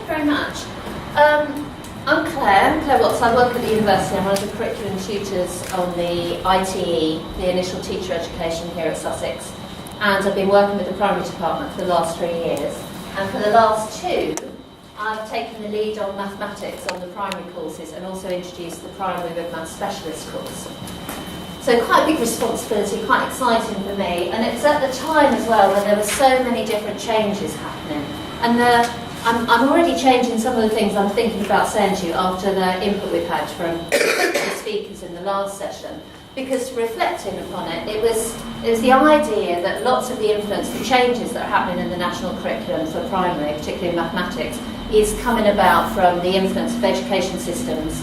you very much. I'm Claire Watts. I work at the university. I'm one of the curriculum tutors on the ITE, the Initial Teacher Education here at Sussex. And I've been working with the primary department for the last 3 years. And for the last 2, I've taken the lead on mathematics on the primary courses and also introduced the primary with maths specialist course. So quite a big responsibility, quite exciting for me. And it's at the time as well when there were so many different changes happening. And I'm already changing some of the things I'm thinking about saying to you after the input we've had from the speakers in the last session. Because reflecting upon it, it was the idea that lots of the influence, the changes that are happening in the national curriculum for primary, particularly in mathematics, is coming about from the influence of education systems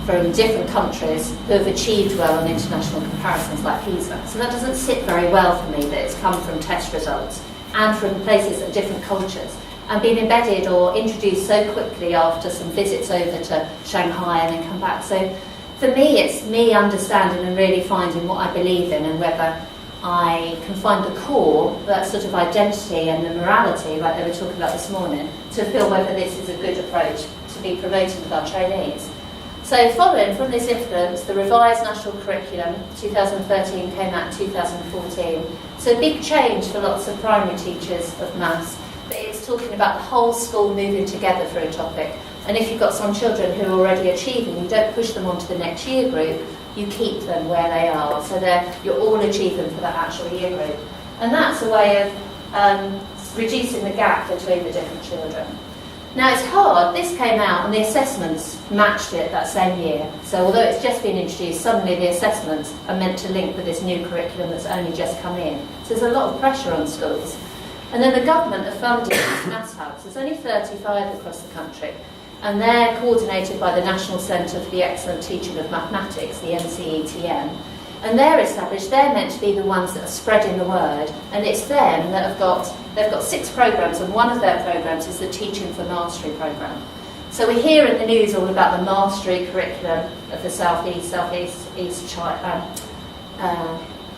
from different countries who have achieved well on international comparisons like PISA. So that doesn't sit very well for me that it's come from test results and from places of different cultures and been embedded or introduced so quickly after some visits over to Shanghai and then come back. So for me, it's me understanding and really finding what I believe in and whether I can find the core, that sort of identity and the morality, like they were talking about this morning, to feel whether this is a good approach to be promoting with our trainees. So following from this influence, the revised national curriculum, 2013 came out in 2014. So a big change for lots of primary teachers of maths, but it's talking about the whole school moving together for a topic. And if you've got some children who are already achieving, you don't push them onto the next year group, you keep them where they are. So you're all achieving for that actual year group. And that's a way of reducing the gap between the different children. Now it's hard, this came out and the assessments matched it that same year. So although it's just been introduced, suddenly the assessments are meant to link with this new curriculum that's only just come in. So there's a lot of pressure on schools. And then the government have funded these maths hubs. There's only 35 across the country. And they're coordinated by the National Centre for the Excellent Teaching of Mathematics, the NCETM. And they're established, they're meant to be the ones that are spreading the word, and it's them that they've got 6 programmes, and one of their programmes is the Teaching for Mastery programme. So we hear in the news all about the mastery curriculum of the Southeast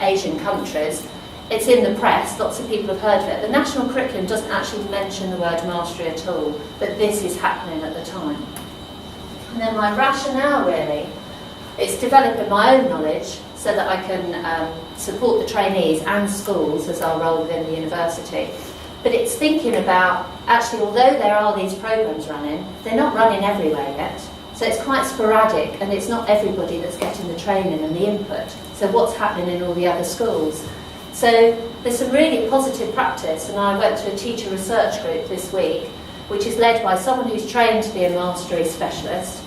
Asian countries. It's in the press, lots of people have heard of it. The national curriculum doesn't actually mention the word mastery at all, but this is happening at the time. And then my rationale really, it's developing my own knowledge so that I can support the trainees and schools as our role within the university. But it's thinking about, actually, although there are these programmes running, they're not running everywhere yet. So it's quite sporadic, and it's not everybody that's getting the training and the input. So what's happening in all the other schools? So there's some really positive practice, and I went to a teacher research group this week, which is led by someone who's trained to be a mastery specialist,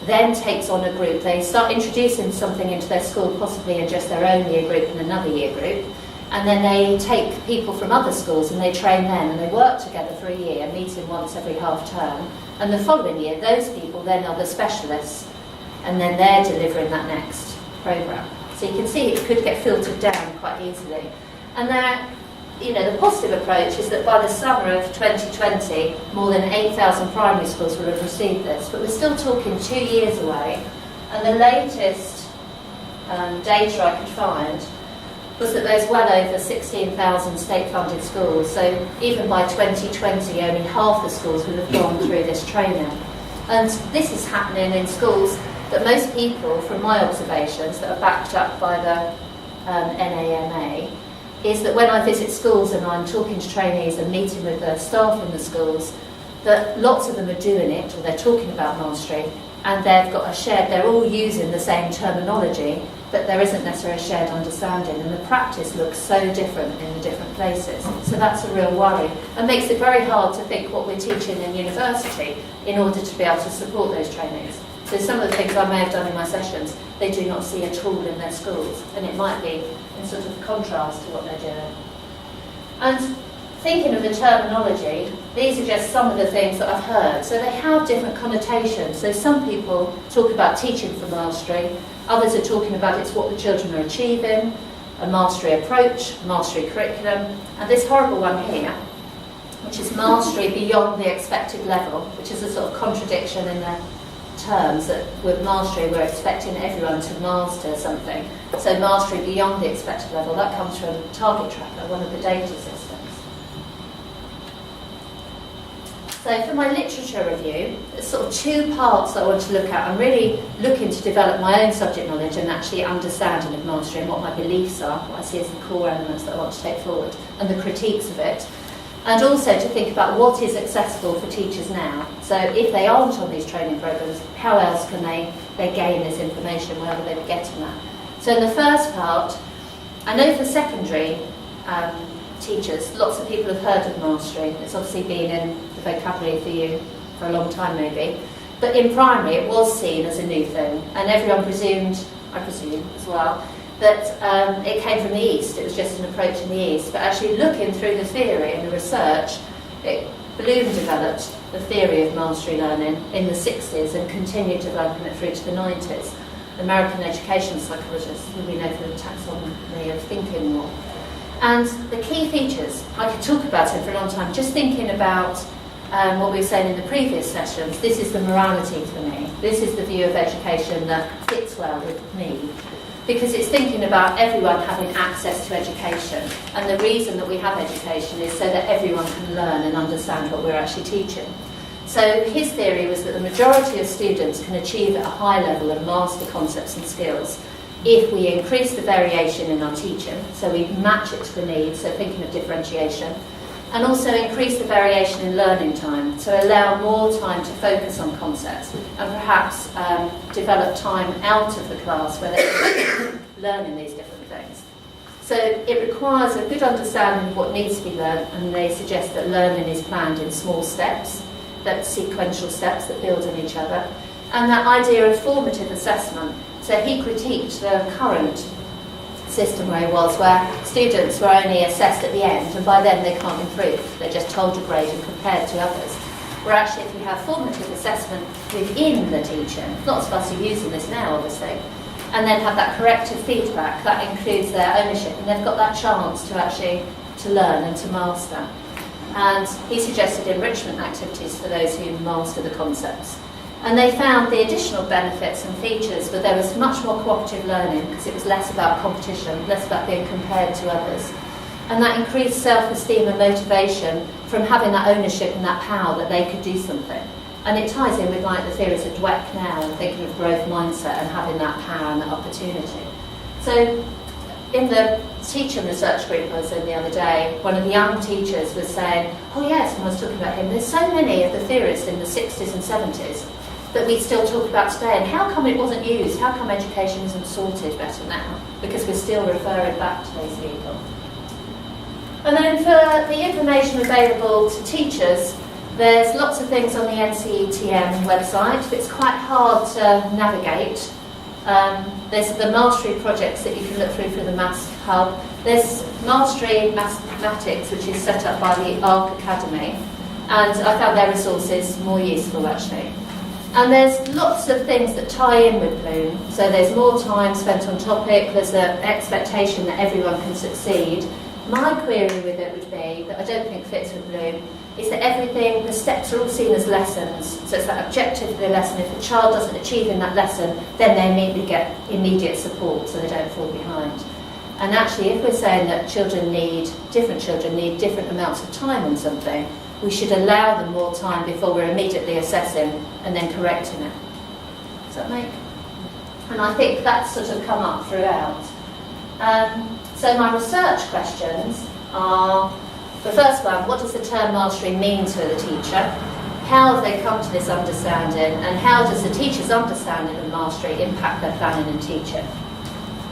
then takes on a group. They start introducing something into their school, possibly in just their own year group and another year group, and then they take people from other schools and they train them, and they work together for a year, meeting once every half term, and the following year those people then are the specialists, and then they're delivering that next programme. So you can see it could get filtered down quite easily. And the positive approach is that by the summer of 2020, more than 8,000 primary schools will have received this. But we're still talking 2 years away. And the latest data I could find was that there's well over 16,000 state-funded schools. So even by 2020, only half the schools will have gone through this training. And this is happening in schools that most people, from my observations, that are backed up by the NAMA, is that when I visit schools and I'm talking to trainees and meeting with the staff in the schools, that lots of them are doing it, or they're talking about mastery, and they're all using the same terminology, but there isn't necessarily a shared understanding, and the practice looks so different in the different places. So that's a real worry, and makes it very hard to think what we're teaching in university in order to be able to support those trainees. So some of the things I may have done in my sessions, they do not see at all in their schools, and it might be in sort of contrast to what they're doing. And thinking of the terminology, these are just some of the things that I've heard. So they have different connotations. So some people talk about teaching for mastery, others are talking about it's what the children are achieving, a mastery approach, mastery curriculum, and this horrible one here, which is mastery beyond the expected level, which is a sort of contradiction in the terms that with mastery we're expecting everyone to master something. So mastery beyond the expected level, that comes from Target Tracker, one of the data systems. So for my literature review, there's sort of two parts that I want to look at. I'm really looking to develop my own subject knowledge and actually understanding of mastery and what my beliefs are, what I see as the core elements that I want to take forward, and the critiques of it. And also to think about what is accessible for teachers now. So if they aren't on these training programmes, how else can they gain this information, where will they be getting that? So in the first part, I know for secondary teachers, lots of people have heard of mastery. It's obviously been in the vocabulary for you for a long time maybe. But in primary it was seen as a new thing, and everyone presumed, I presume as well, that it came from the East. It was just an approach in the East. But actually looking through the theory and the research, Bloom developed the theory of mastery learning in the 60s and continued developing it through to the 90s. American education psychologists, who we know for the taxonomy of thinking more. And the key features, I could talk about it for a long time, just thinking about what we were saying in the previous sessions. This is the morality for me. This is the view of education that fits well with me, because it's thinking about everyone having access to education. And the reason that we have education is so that everyone can learn and understand what we're actually teaching. So his theory was that the majority of students can achieve at a high level and master concepts and skills if we increase the variation in our teaching, so we match it to the needs, so thinking of differentiation, and also increase the variation in learning time, so allow more time to focus on concepts and perhaps develop time out of the class where they're learning these different things. So it requires a good understanding of what needs to be learned, and they suggest that learning is planned in small steps, that sequential steps that build on each other, and that idea of formative assessment. So he critiqued the current system where he was, where students were only assessed at the end, and by then they can't improve. They're just told a grade and compared to others. Where actually if you have formative assessment within the teaching, lots of us are using this now obviously, and then have that corrective feedback, that includes their ownership, and they've got that chance to actually to learn and to master. And he suggested enrichment activities for those who master the concepts. And they found the additional benefits and features, but there was much more cooperative learning because it was less about competition, less about being compared to others. And that increased self-esteem and motivation from having that ownership and that power that they could do something. And it ties in with like the theories of Dweck now and thinking of growth mindset and having that power and that opportunity. So in the teacher research group I was in the other day, one of the young teachers was saying, oh yes, when I was talking about him, there's so many of the theorists in the 60s and 70s that we still talk about today, and how come it wasn't used? How come education isn't sorted better now? Because we're still referring back to those people. And then for the information available to teachers, there's lots of things on the NCETM website, but it's quite hard to navigate. There's the mastery projects that you can look through the Maths Hub. There's Mastery Mathematics, which is set up by the ARC Academy, and I found their resources more useful actually. And there's lots of things that tie in with Bloom. So there's more time spent on topic, there's the expectation that everyone can succeed. My query with it would be, that I don't think fits with Bloom, is that everything, the steps are all seen as lessons. So it's that objective of the lesson. If a child doesn't achieve in that lesson, then they immediately get immediate support so they don't fall behind. And actually, if we're saying that different children need different amounts of time on something, we should allow them more time before we're immediately assessing and then correcting it. Does that make? And I think that's sort of come up throughout. So my research questions are, the first one, what does the term mastery mean to the teacher? How have they come to this understanding, and how does the teacher's understanding of mastery impact their planning and teaching?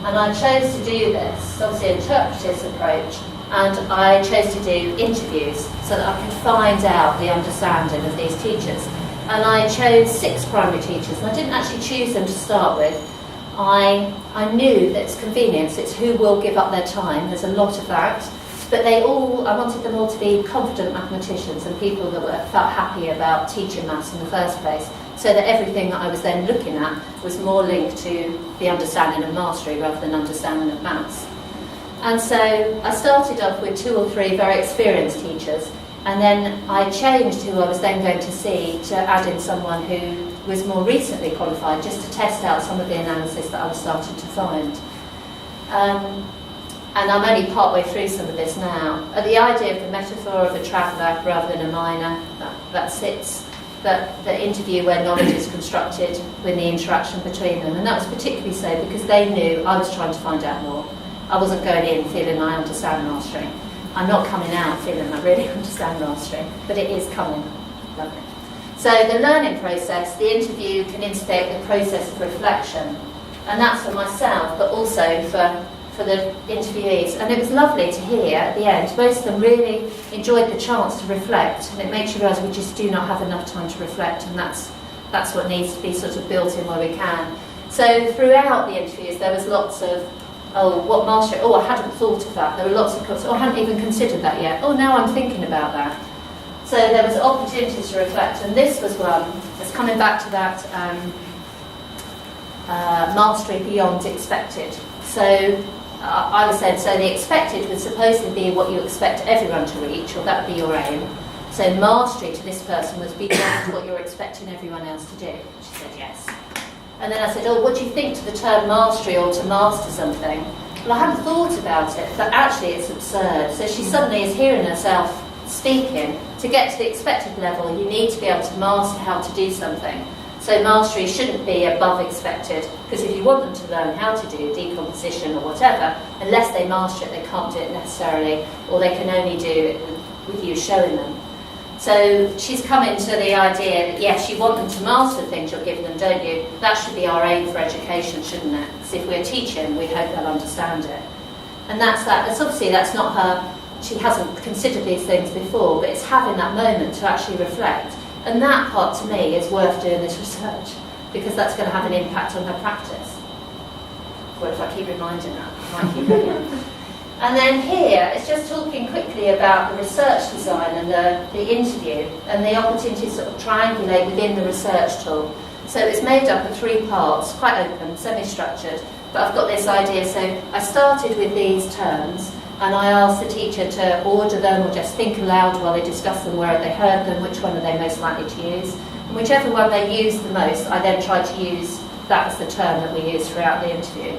And I chose to do this, obviously an interpretive approach, and I chose to do interviews so that I could find out the understanding of these teachers. And I chose 6 primary teachers, and I didn't actually choose them to start with. I knew that it's convenience, it's who will give up their time, there's a lot of that, but I wanted them all to be confident mathematicians and people that felt happy about teaching maths in the first place, so that everything that I was then looking at was more linked to the understanding of mastery rather than understanding of maths. And so I started off with 2 or 3 very experienced teachers, and then I changed who I was then going to see to add in someone who was more recently qualified, just to test out some of the analysis that I was starting to find. and I'm only partway through some of this now, the idea of the metaphor of a traveller rather than a miner, that sits, that the interview where knowledge is constructed with the interaction between them. And that was particularly so because they knew I was trying to find out more. I wasn't going in feeling I understand mastering. I'm not coming out feeling I really understand mastering, but it is coming. Lovely. So the learning process, the interview can instigate the process of reflection. And that's for myself, but also for the interviewees. And it was lovely to hear at the end, most of them really enjoyed the chance to reflect, and it makes you realise we just do not have enough time to reflect, and that's what needs to be sort of built in where we can. So throughout the interviews there was lots of, what mastery, I hadn't thought of that. There were lots of, I hadn't even considered that yet. Now I'm thinking about that. So there was opportunities to reflect, and this was one that's coming back to that mastery beyond expected. So I was saying, so the expected would supposedly be what you expect everyone to reach, or that would be your aim. So mastery to this person was beyond what you're expecting everyone else to do. She said yes. And then I said, what do you think to the term mastery or to master something? Well, I hadn't thought about it, but actually it's absurd. So she suddenly is hearing herself speaking. To get to the expected level, you need to be able to master how to do something. So mastery shouldn't be above expected, because if you want them to learn how to do decomposition or whatever, unless they master it, they can't do it necessarily, or they can only do it with you showing them. So she's come into the idea that, yes, you want them to master the things you're giving them, don't you? That should be our aim for education, shouldn't it? Because if we're teaching, we hope they'll understand it. And that's obviously that's not her, she hasn't considered these things before, but it's having that moment to actually reflect. And that part, to me, is worth doing this research, because that's going to have an impact on her practice. Or if I keep reminding her, I might keep going. And then here, it's just talking quickly about the research design and the interview, and the opportunity to sort of triangulate within the research tool. So it's made up of 3 parts, quite open, semi-structured, but I've got this idea. So I started with these terms, and I asked the teacher to order them or just think aloud while they discuss them, where they heard them, which one are they most likely to use. And whichever one they used the most, I then tried to use that as the term that we used throughout the interview.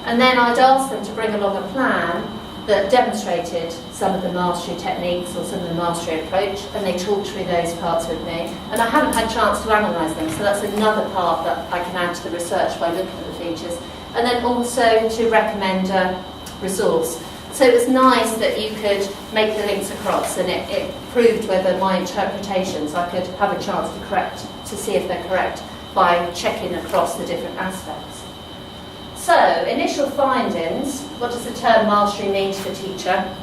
And then I'd ask them to bring along a plan that demonstrated some of the mastery techniques or some of the mastery approach, and they talked through those parts with me. And I haven't had a chance to analyse them, so that's another part that I can add to the research by looking at the features. And then also to recommend a resource. So it was nice that you could make the links across, and it proved whether my interpretations, I could have a chance to correct, to see if they're correct by checking across the different aspects. So, initial findings, what does the term mastery mean to the teacher?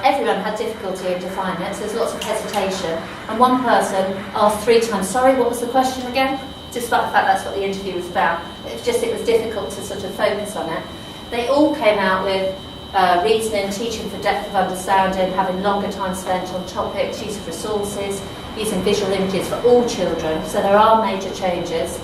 Everyone had difficulty in defining it, so there's lots of hesitation. And one person asked 3 times, sorry, what was the question again? Despite the fact that's what the interview was about. It was difficult to sort of focus on it. They all came out with reasoning, teaching for depth of understanding, having longer time spent on topics, use of resources, using visual images for all children. So there are major changes.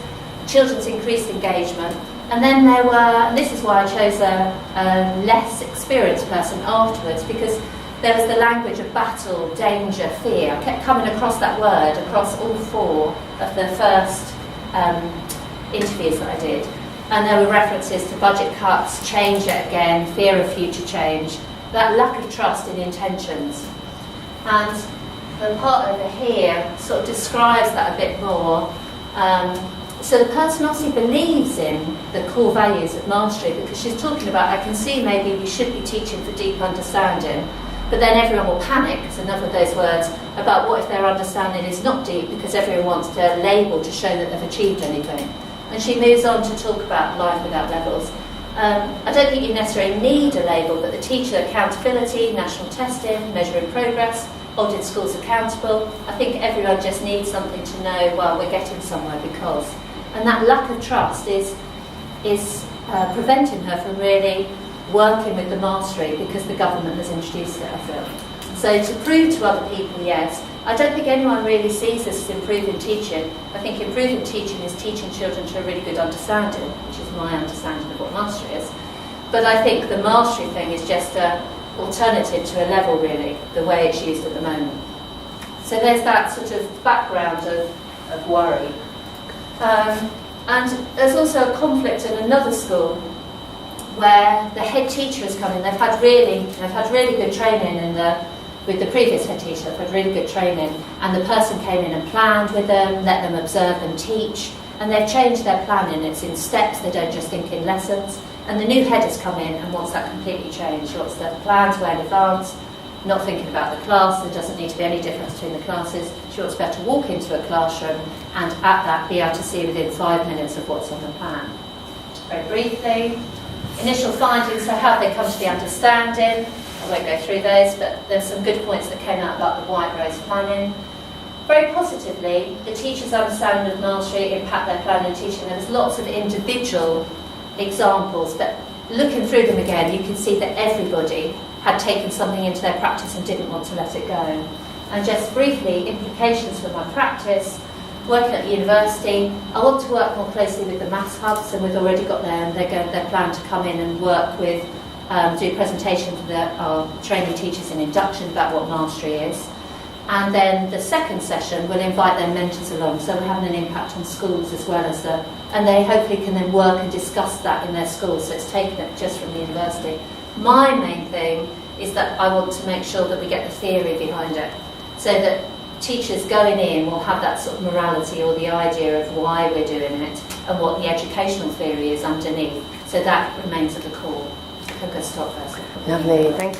Children's increased engagement. And then there were, and this is why I chose a less experienced person afterwards, because there was the language of battle, danger, fear. I kept coming across that word across all 4 of the first interviews that I did. And there were references to budget cuts, change it again, fear of future change, that lack of trust in intentions. And the part over here sort of describes that a bit more. So the person obviously believes in the core values of mastery, because she's talking about, I can see maybe we should be teaching for deep understanding, but then everyone will panic, it's another of those words, about what if their understanding is not deep, because everyone wants to label to show that they've achieved anything. And she moves on to talk about life without levels. I don't think you necessarily need a label, but the teacher accountability, national testing, measuring progress, holding schools accountable. I think everyone just needs something to know, well, we're getting somewhere because. And that lack of trust is preventing her from really working with the mastery, because the government has introduced it, I feel. So to prove to other people, yes. I don't think anyone really sees this as improving teaching. I think improving teaching is teaching children to a really good understanding, which is my understanding of what mastery is. But I think the mastery thing is just an alternative to a level, really, the way it's used at the moment. So there's that sort of background of worry. And there's also a conflict in another school where the head teacher has come in. They've had really good training with the previous head teacher. They've had really good training, and the person came in and planned with them, let them observe and teach, and they've changed their planning. It's in steps. They don't just think in lessons. And the new head has come in and wants that completely changed. She wants the plans well in advance, not thinking about the class. There doesn't need to be any difference between the classes. She wants to be able to walk into a classroom and at that be able to see within 5 minutes of what's on the plan. Very briefly, initial findings, so how have they come to the understanding? I won't go through those, but there's some good points that came out about the white rose planning. Very positively, the teachers' understanding of mastery impact their planning and teaching. There was lots of individual examples, but looking through them again, you can see that everybody had taken something into their practice and didn't want to let it go. And just briefly, implications for my practice. Working at the university, I want to work more closely with the maths hubs, and we've already got there, and they're planned to come in and work with, do a presentation for our training teachers in induction about what mastery is. And then the second session, we'll invite their mentors along, so we're having an impact on schools as well as and they hopefully can then work and discuss that in their schools, so it's taken it just from the university. My main thing is that I want to make sure that we get the theory behind it, so that teachers going in will have that sort of morality or the idea of why we're doing it and what the educational theory is underneath. So that remains at the core. I'm going to stop there. Lovely, thank you.